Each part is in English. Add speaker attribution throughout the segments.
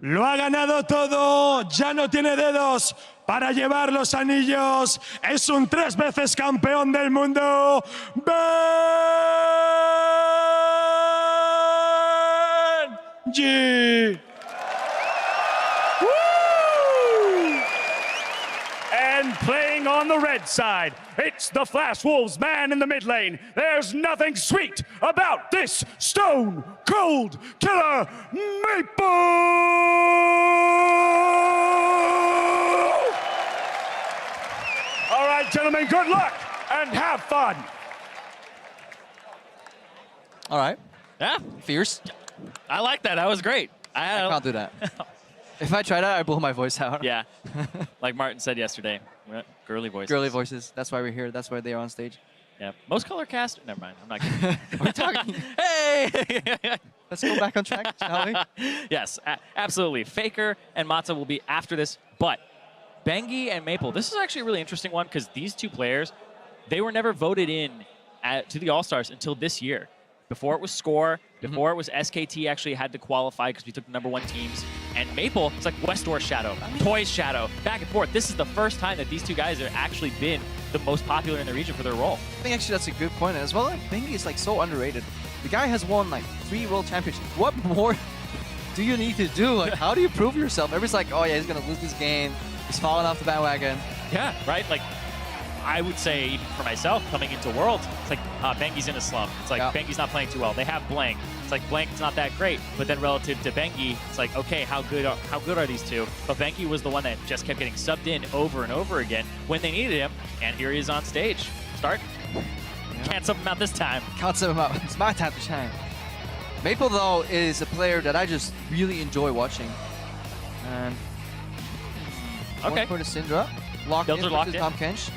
Speaker 1: Lo ha ganado todo, ya no tiene dedos para llevar los anillos. Es un 3 veces campeón del mundo. Bengi.
Speaker 2: And playing on the red side, it's the Flash Wolves man in the mid lane. There's nothing sweet about this stone cold killer Maple! All right, gentlemen, good luck and have fun.
Speaker 3: All right.
Speaker 4: Yeah,
Speaker 3: Fierce.
Speaker 4: I like that. That was great.
Speaker 3: I can't do that. If I try that, I blow my voice out.
Speaker 4: Yeah, like Martin said yesterday, girly voices.
Speaker 3: Girly voices. That's why we're here. That's why they are on stage.
Speaker 4: Yeah, most color cast. Never mind. I'm not kidding.
Speaker 3: Are we talking?
Speaker 4: Hey!
Speaker 3: Let's go back on track, shall we?
Speaker 4: Yes, absolutely. Faker and Matza will be after this, but Bengi and Maple, this is actually a really interesting one because these two players, they were never voted in to the All-Stars until this year. Before it was Score, before it was SKT actually had to qualify because we took the #1 teams. And Maple, it's like Westdoor Shadow, Toys Shadow, back and forth. This is the first time that these two guys have actually been the most popular in the region for their role.
Speaker 3: I think actually that's a good point. As well, like, Bengi is like so underrated. The guy has won like 3 world championships. What more do you need to do? Like, how do you prove yourself? Everybody's like, oh yeah, he's gonna lose this game. He's falling off the bandwagon.
Speaker 4: Yeah, right? Like, I would say, even for myself, coming into Worlds, it's like Bengi's in a slump. It's like Bengi's not playing too well. They have Blank. It's like Blank's not that great, but then relative to Bengi, it's like, okay, how good are these two? But Bengi was the one that just kept getting subbed in over and over again when they needed him, and here he is on stage. Start. Yeah. Can't sub him out this time.
Speaker 3: Can't sub him out. It's my time to shine. Maple, though, is a player that I just really enjoy watching. And
Speaker 4: okay.
Speaker 3: For the Syndra. Locked
Speaker 4: Those
Speaker 3: in
Speaker 4: are locked
Speaker 3: Tom Kench.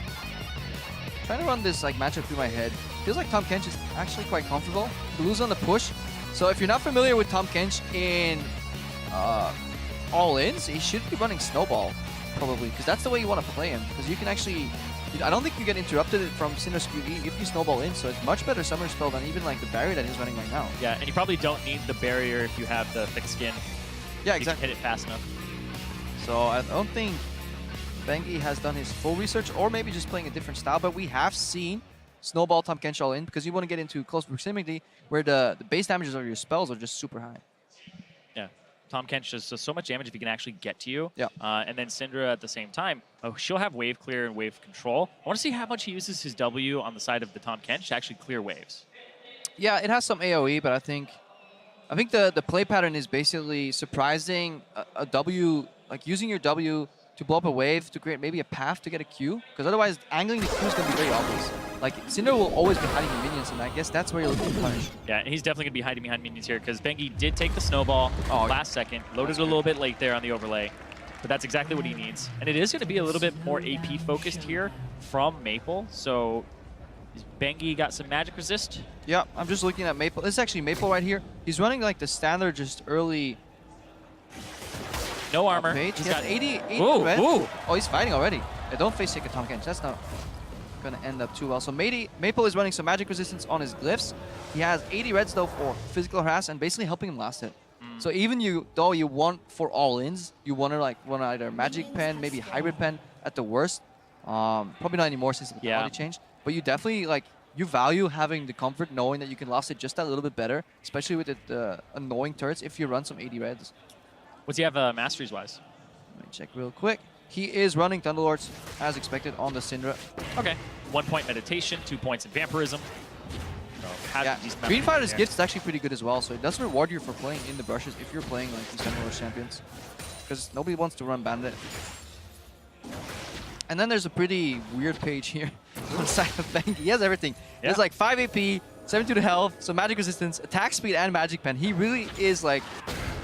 Speaker 3: Trying to run this like matchup through my head. Feels like Tom Kench is actually quite comfortable. To lose on the push. So if you're not familiar with Tom Kench in all-ins, he should be running Snowball, probably, because that's the way you want to play him. Because you can actually, I don't think you get interrupted from Syndra's QE if you Snowball in, so it's much better summer spell than even like the barrier that he's running right now.
Speaker 4: Yeah, and you probably don't need the barrier if you have the thick skin.
Speaker 3: Yeah,
Speaker 4: exactly. You can hit it fast enough.
Speaker 3: So I don't think Bengi has done his full research, or maybe just playing a different style, but we have seen Snowball Tom Kench all in because you want to get into close proximity where the base damages of your spells are just super high.
Speaker 4: Yeah, Tom Kench does so much damage if he can actually get to you.
Speaker 3: Yeah.
Speaker 4: And then Syndra at the same time, she'll have wave clear and wave control. I want to see how much he uses his W on the side of the Tom Kench to actually clear waves.
Speaker 3: Yeah, it has some AoE, but I think the play pattern is basically surprising a W, like using your W to blow up a wave to create maybe a path to get a Q, because otherwise angling the Q is going to be very obvious. Like, Syndra will always be hiding the minions, and I guess that's where you're looking to punish.
Speaker 4: Yeah, and he's definitely going to be hiding behind minions here, because Bengi did take the snowball last second, loaded it a little bit late there on the overlay, but that's exactly what he needs. And it is going to be a little bit more AP focused here from Maple, so Bengi got some magic resist.
Speaker 3: Yeah, I'm just looking at Maple. This is actually Maple right here. He's running like the standard, just early.
Speaker 4: No armor.
Speaker 3: He's got 80
Speaker 4: ooh,
Speaker 3: red.
Speaker 4: Ooh.
Speaker 3: Oh, he's fighting already. Yeah, don't face take a Tom Kench. That's not going to end up too well. So Maple is running some magic resistance on his glyphs. He has 80 reds though for physical harass and basically helping him last hit. So even you want for all-ins, you want to like run either magic pen, maybe hybrid pen at the worst. Probably not anymore since the quality changed. But you definitely like, you value having the comfort knowing that you can last it just a little bit better, especially with the annoying turrets if you run some 80 reds.
Speaker 4: What's he have masteries-wise?
Speaker 3: Let me check real quick. He is running Thunderlords as expected on the Syndra.
Speaker 4: Okay. 1 point meditation, 2 points in vampirism. So
Speaker 3: yeah. Green Fighter's gift is actually pretty good as well, so it does reward you for playing in the brushes if you're playing like these Thunderlords champions. Because nobody wants to run Bandit. And then there's a pretty weird page here on the side of Bengi. He has everything. Yeah. There's like 5 AP, 72 health, some magic resistance, attack speed, and magic pen. He really is like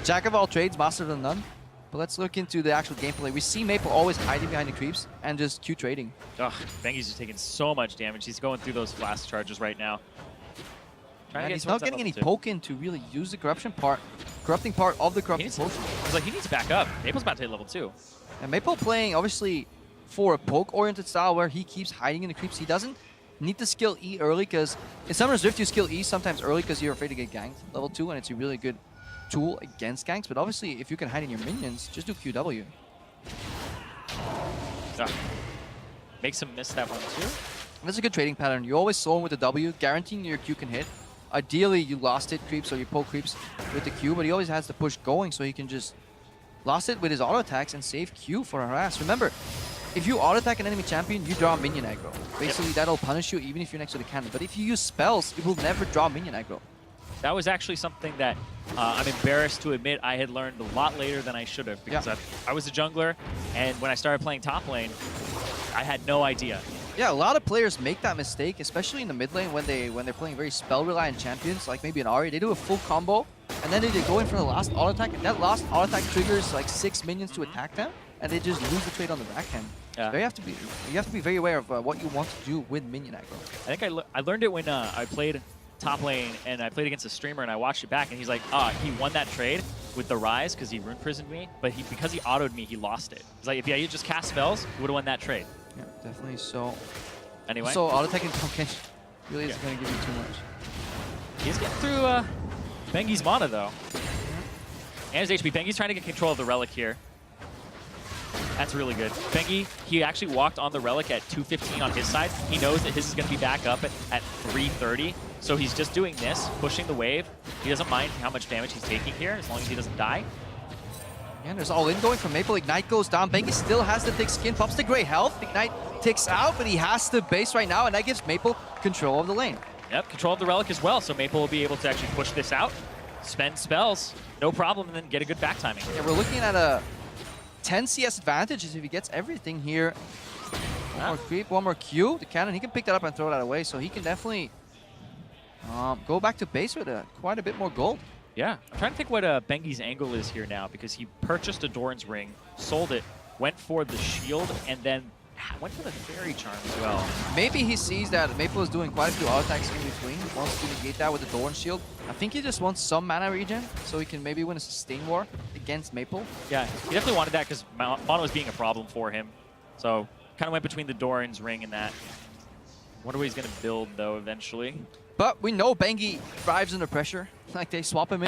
Speaker 3: jack of all trades, master of none. But let's look into the actual gameplay. We see Maple always hiding behind the creeps and just Q trading.
Speaker 4: Ugh, Bengi's just taking so much damage. He's going through those blast charges right now.
Speaker 3: And he's not getting any poke in to really use the corrupting part of the corrupting potion.
Speaker 4: It's like he needs to back up. Maple's about to hit level 2.
Speaker 3: And Maple playing obviously for a poke-oriented style where he keeps hiding in the creeps. He doesn't need to skill E early because in Summoner's Rift you skill E sometimes early because you're afraid to get ganked level 2, and it's a really good tool against ganks, but obviously if you can hide in your minions, just do QW.
Speaker 4: Makes him miss that one too.
Speaker 3: That's a good trading pattern. You always soul with the W, guaranteeing your Q can hit. Ideally, you lost it creeps or you pull creeps with the Q, but he always has the push going, so he can just lost it with his auto attacks and save Q for a harass. Remember, if you auto attack an enemy champion, you draw minion aggro. Basically, that'll punish you even if you're next to the cannon. But if you use spells, it will never draw minion aggro.
Speaker 4: That was actually something that I'm embarrassed to admit I had learned a lot later than I should have, because I was a jungler, and when I started playing top lane, I had no idea.
Speaker 3: Yeah, a lot of players make that mistake, especially in the mid lane when they're playing very spell-reliant champions, like maybe an Ahri. They do a full combo, and then they go in for the last auto attack, and that last auto attack triggers like 6 minions to attack them, and they just lose the trade on the backhand.
Speaker 4: Yeah.
Speaker 3: So you have to be very aware of what you want to do with minion aggro.
Speaker 4: I think I learned it when I played top lane and I played against a streamer and I watched it back and he's like, he won that trade with the Rise because he rune prisoned me, but because he autoed me, he lost it. He's like, if he just cast spells, he would have won that trade.
Speaker 3: Yeah, definitely. So
Speaker 4: anyway,
Speaker 3: so auto attacking Pumpkin really isn't going to give you too much.
Speaker 4: He's getting through Bengi's mana though, and his HP. Bengi's trying to get control of the relic here. That's really good. Bengi, he actually walked on the relic at 215 on his side. He knows that his is going to be back up at 330. So he's just doing this, pushing the wave. He doesn't mind how much damage he's taking here, as long as he doesn't die.
Speaker 3: Yeah, there's all in going from Maple. Ignite goes down. Bengi still has the thick skin, pops the great health. Ignite ticks out, but he has the base right now, and that gives Maple control of the lane.
Speaker 4: Yep, control of the relic as well. So Maple will be able to actually push this out, spend spells, no problem, and then get a good back timing.
Speaker 3: Yeah, we're looking at a 10 CS advantage if he gets everything here. One more creep, one more Q. The cannon, he can pick that up and throw that away, so he can definitely go back to base with quite a bit more gold.
Speaker 4: Yeah, I'm trying to think what Bengi's angle is here now, because he purchased a Doran's Ring, sold it, went for the shield, and then went for the Fairy Charm as well.
Speaker 3: Maybe he sees that Maple is doing quite a few auto attacks in between, wants to negate that with the Doran shield. I think he just wants some mana regen, so he can maybe win a sustain war against Maple.
Speaker 4: Yeah, he definitely wanted that because mono was being a problem for him. So kind of went between the Doran's Ring and that. Wonder what he's going to build, though, eventually.
Speaker 3: But we know Bengi thrives under pressure. Like, they swap him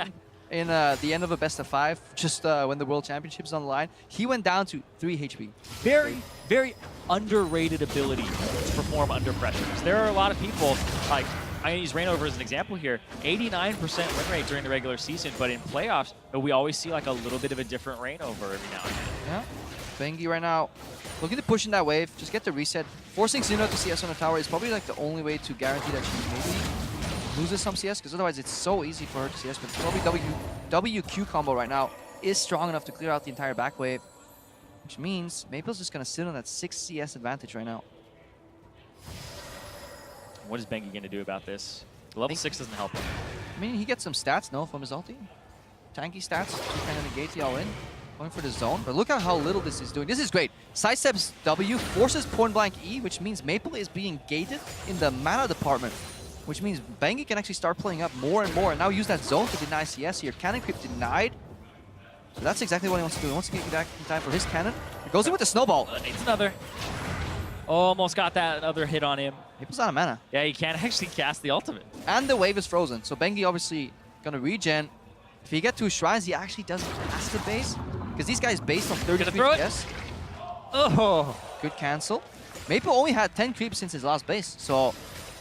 Speaker 3: in the end of a best of 5, just when the World Championship's on the line. He went down to 3 HP.
Speaker 4: Very, very underrated ability to perform under pressure. There are a lot of people, like, I use Reignover as an example here, 89% win rate during the regular season, but in playoffs, we always see like a little bit of a different Reignover every now and then.
Speaker 3: Yeah. Bengi right now looking to push in that wave, just get the reset. Forcing Xino to CS on the tower is probably like the only way to guarantee that she maybe loses some CS, because otherwise it's so easy for her to CS. But probably WQ combo right now is strong enough to clear out the entire back wave, which means Maple's just going to sit on that 6 CS advantage right now.
Speaker 4: What is Bengi going to do about this? Level 6 doesn't help him.
Speaker 3: I mean, he gets some stats, no, from his ulti. Tanky stats to kind of negate the all-in. Going for the zone, but look at how little this is doing. This is great. Sidesteps W, forces point blank E, which means Maple is being gated in the mana department, which means Bengi can actually start playing up more and more, and now use that zone to deny CS here. Cannon creep denied. So that's exactly what he wants to do. He wants to get back in time for his cannon. He goes in with the snowball.
Speaker 4: It's another. Almost got that other hit on him.
Speaker 3: Maple's out of mana.
Speaker 4: Yeah, he can't actually cast the ultimate.
Speaker 3: And the wave is frozen, so Bengi obviously gonna regen. If he get 2 shrines, he actually doesn't cast the base, because these guys based on 33 PS.
Speaker 4: Oh,
Speaker 3: Good cancel. Maple only had 10 creeps since his last base, so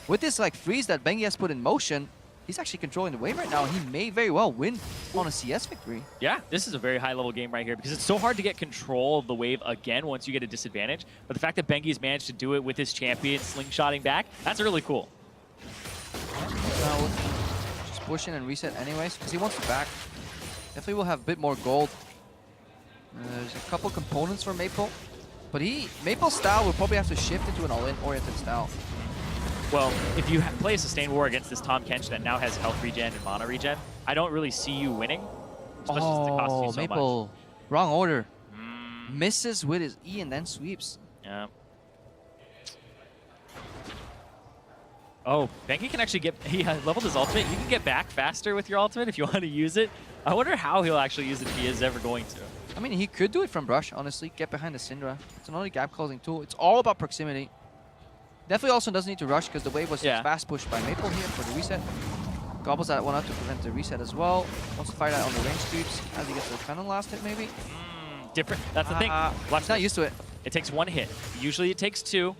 Speaker 3: with this like freeze that Bengi has put in motion, he's actually controlling the wave right now, and he may very well win on a CS victory.
Speaker 4: yeah, this is a very high level game right here, because it's so hard to get control of the wave again once you get a disadvantage. But the fact that Bengi's managed to do it with his champion slingshotting back, that's really cool.
Speaker 3: Now, just push in and reset anyways, because he wants to back. Definitely will have a bit more gold. There's a couple components for Maple, but Maple's style will probably have to shift into an all-in oriented style.
Speaker 4: Well, if you play a sustained war against this Tahm Kench that now has health regen and mana regen, I don't really see you winning, especially since it costs you so
Speaker 3: Maple.
Speaker 4: much.
Speaker 3: Wrong order. Misses with his E and then sweeps.
Speaker 4: Yeah. Oh, Bengi can actually get, he leveled his ultimate. You can get back faster with your ultimate if you want to use it. I wonder how he'll actually use it if he is ever going to.
Speaker 3: I mean, he could do it from Brush, honestly. Get behind the Syndra. It's another gap closing tool. It's all about proximity. Definitely also doesn't need to rush because the wave was fast pushed by Maple here for the reset. Gobbles that one up to prevent the reset as well. Wants to fire that on the range creeps as he gets the Venom last hit, maybe.
Speaker 4: Different. That's the thing.
Speaker 3: He's not used to it.
Speaker 4: It takes one hit. Usually it takes two,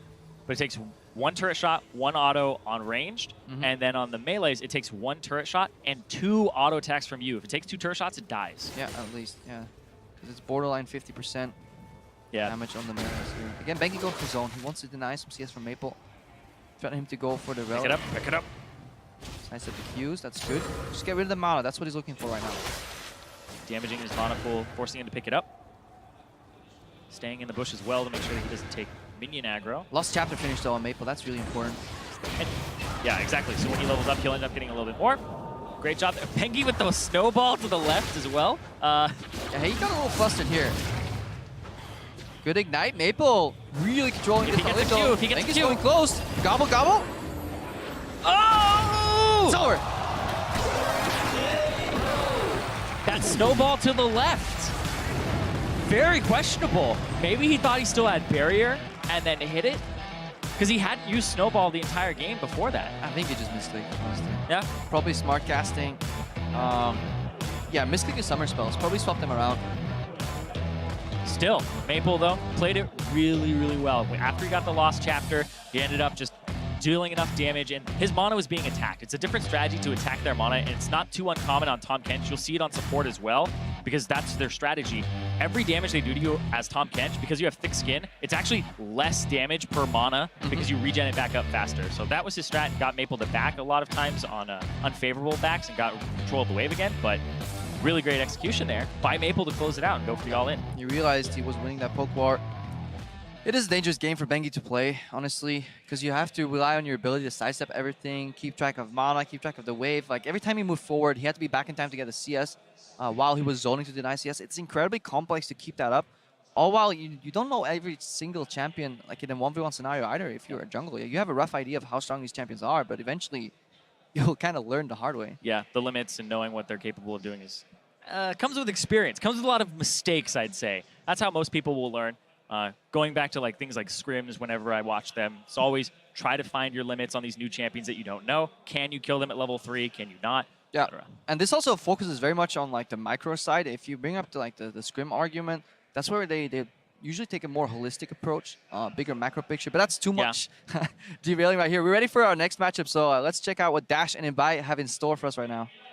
Speaker 4: but it takes one turret shot, one auto on ranged, and then on the melees, it takes one turret shot and 2 auto attacks from you. If it takes 2 turret shots, it dies.
Speaker 3: Yeah, at least, yeah. Because it's borderline 50% damage on the melees here. Again, Bengi going for zone. He wants to deny some CS from Maple. Threaten him to go for the relic.
Speaker 4: Pick it up, pick it up.
Speaker 3: Nice at the Qs, that's good. Just get rid of the mana, that's what he's looking for right now.
Speaker 4: Damaging his mana pool, forcing him to pick it up. Staying in the bush as well to make sure that he doesn't take minion aggro.
Speaker 3: Lost chapter finish though on Maple, that's really important.
Speaker 4: And yeah, exactly. So when he levels up, he'll end up getting a little bit more. Great job there. Bengi with the snowball to the left as well.
Speaker 3: Yeah, he got a little flustered here. Good ignite, Maple really controlling
Speaker 4: If he gets the Q, if he gets the Q.
Speaker 3: going close. Gobble, gobble.
Speaker 4: Oh!
Speaker 3: It's over.
Speaker 4: That snowball to the left. Very questionable. Maybe he thought he still had barrier and then hit it. Because he hadn't used snowball the entire game before that.
Speaker 3: I think he just misclicked, honestly.
Speaker 4: Yeah.
Speaker 3: Probably smart casting. Yeah, misclicking summer spells. Probably swapped them around.
Speaker 4: Still, Maple, though, played it really, really well. After he got the lost chapter, he ended up just dealing enough damage, and his mana was being attacked. It's a different strategy to attack their mana, and it's not too uncommon on Tahm Kench. You'll see it on support as well, because that's their strategy. Every damage they do to you as Tahm Kench, because you have thick skin, it's actually less damage per mana because you regen it back up faster. So that was his strat, and got Maple to back a lot of times on unfavorable backs and got control of the wave again, but really great execution there by Maple to close it out and go for the all-in.
Speaker 3: He realized he was winning that poke war. It is a dangerous game for Bengi to play, honestly, because you have to rely on your ability to sidestep everything, keep track of mana, keep track of the wave. Like, every time he moved forward, he had to be back in time to get the CS while he was zoning to deny CS. It's incredibly complex to keep that up, all while you don't know every single champion, like in a 1v1 scenario either. If you're a jungler, you have a rough idea of how strong these champions are, but eventually you'll kind of learn the hard way.
Speaker 4: Yeah, the limits and knowing what they're capable of doing is comes with experience, comes with a lot of mistakes, I'd say. That's how most people will learn. Going back to things like scrims, whenever I watch them, it's always try to find your limits on these new champions that you don't know. Can you kill them at level 3? Can you not?
Speaker 3: Yeah, and this also focuses very much on the macro side. If you bring up the scrim argument, that's where they usually take a more holistic approach, bigger macro picture. But that's too much derailing right here. We're ready for our next matchup, so let's check out what Dash and Imbai have in store for us right now.